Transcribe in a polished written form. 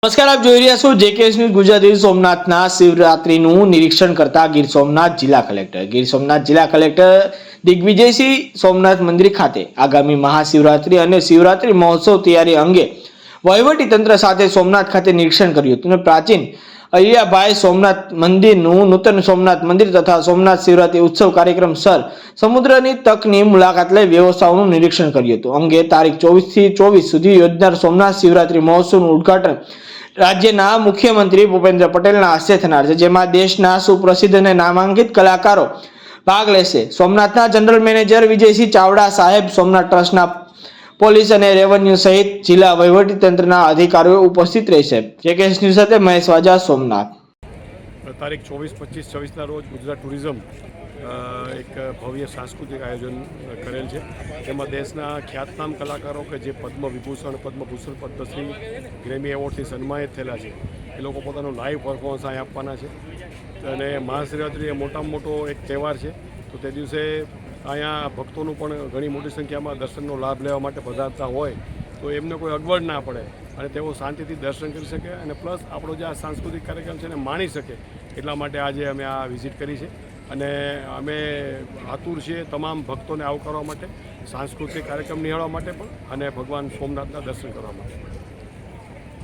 નમસ્કાર, આપ જોઈ રહ્યા છો જેકેએસ ન્યૂઝ ગુજરાતી। સોમનાથના શિવરાત્રીનું નિરીક્ષણ કરતા ગીર સોમનાથ જિલ્લા કલેક્ટર દિગ્વિજયસિંહ સોમનાથ મંદિર ખાતે આગામી મહાશિવરાત્રી અને શિવરાત્રી મહોત્સવ તૈયારી અંગે વહીવટી તંત્ર સાથે સોમનાથ ખાતે નિરીક્ષણ કર્યું હતું। પ્રાચીન અહિયાભાઈ સોમનાથ મંદિરનું નૂતન સોમનાથ મંદિર તથા સોમનાથ શિવરાત્રી ઉત્સવ કાર્યક્રમ સર સમુદ્રની તકની મુલાકાત લઈ વ્યવસ્થાઓનું નિરીક્ષણ કર્યું હતું। અંગે તારીખ 24 થી 24 સુધી યોજનાર સોમનાથ શિવરાત્રી મહોત્સવનું ઉદ્ઘાટન રાજ્યના મુખ્યમંત્રી ભૂપેન્દ્ર પટેલના હસ્તે થનાર છે, જેમાં દેશના સુપ્રસિદ્ધ અને નામાંકિત કલાકારો ભાગ લેશે। સોમનાથના જનરલ મેનેજર વિજયસિંહ ચાવડા સાહેબ, સોમનાથ ટ્રસ્ટના પોલીસ અને રેવન્યુ સહિત જિલ્લા વહીવટી તંત્રના અધિકારીઓ ઉપસ્થિત રહેશે। જેકેએસ ન્યૂઝ સાથે મહેશ વાજા, સોમનાથ। તારીખ 24, 25, 26ના રોજ ગુજરાત ટુરિઝમ એક ભવ્ય સાંસ્કૃતિક આયોજન કરેલ છે। તેમાં દેશના ખ્યાતનામ કલાકારો કે જે પદ્મવિભૂષણ, પદ્મભૂષણ, પદ્મશ્રી, ગ્રેમી એવોર્ડથી સન્માનિત થયેલા છે, એ લોકો પોતાનું લાઈવ પરફોર્મન્સ અહીં આપવાના છે। અને મહાશિવરાત્રિ એ મોટામાં મોટો એક તહેવાર છે, તો તે દિવસે અહીંયા ભક્તોનું પણ ઘણી મોટી સંખ્યામાં દર્શનનો લાભ લેવા માટે પધારતા હોય તો એમને કોઈ અગવડ ના પડે અને તેઓ શાંતિથી દર્શન કરી શકે અને પ્લસ આપણો જે આ સાંસ્કૃતિક કાર્યક્રમ છે એને માણી શકે, એટલા માટે આજે અમે આ વિઝિટ કરી છે। અને અમે આતુર છીએ તમામ ભક્તોને આવકારવા માટે, સાંસ્કૃતિક કાર્યક્રમ નિહાળવા માટે પણ અને ભગવાન સોમનાથના દર્શન કરવા માટે।